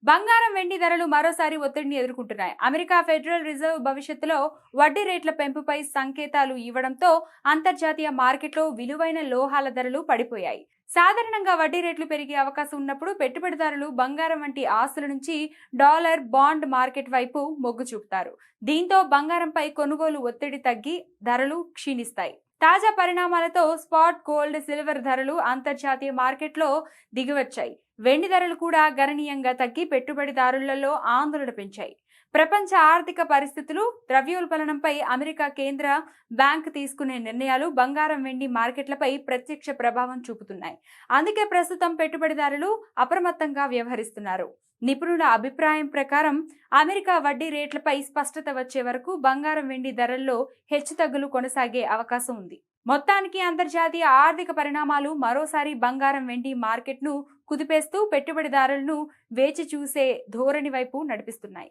బంగారం, వెండి ధరలు మరోసారి ఒత్తిడిని ఎదుర్కొంటున్నాయి. అమెరికా ఫెడరల్ రిజర్వ్ భవిష్యత్తులో వడ్డీ రేట్ల పెంపుపై సంకేతాలు ఇవ్వడంతో అంతర్జాతీయ మార్కెట్లో విలువైన లోహాల ధరలు పడిపోయాయి. సాధారణంగా వడ్డీ రేట్లు పెరిగే అవకాశం ఉన్నప్పుడు పెట్టుబడిదారులు బంగారం వంటి ఆస్తుల నుంచి డాలర్, బాండ్ మార్కెట్ వైపు మొగ్గు చూపుతారు. దీంతో బంగారంపై కొనుగోలు ఒత్తిడి తగ్గి ధరలు క్షీణిస్తాయి. తాజా పరిణామాలతో స్పాట్ గోల్డ్, సిల్వర్ ధరలు అంతర్జాతీయ మార్కెట్లో దిగివచ్చాయి. వెండి ధరలు కూడా గణనీయంగా తగ్గి పెట్టుబడిదారులలో ఆందోళన పెంచాయి. ప్రపంచ ఆర్థిక పరిస్థితులు, ద్రవ్యోల్బణంపై అమెరికా కేంద్ర బ్యాంక్ తీసుకునే నిర్ణయాలు బంగారం, వెండి మార్కెట్లపై ప్రత్యక్ష ప్రభావం చూపుతున్నాయి. అందుకే ప్రస్తుతం పెట్టుబడిదారులు అప్రమత్తంగా వ్యవహరిస్తున్నారు. నిపుణుల అభిప్రాయం ప్రకారం అమెరికా వడ్డీ రేట్లపై స్పష్టత వచ్చే వరకు బంగారం, వెండి ధరల్లో హెచ్చుతగ్గులు కొనసాగే అవకాశం ఉంది. మొత్తానికి అంతర్జాతీయ ఆర్థిక పరిణామాలు మరోసారి బంగారం, వెండి మార్కెట్ను కుదిపేస్తూ పెట్టుబడిదారులను వేచి చూసే ధోరణి వైపు నడిపిస్తున్నాయి.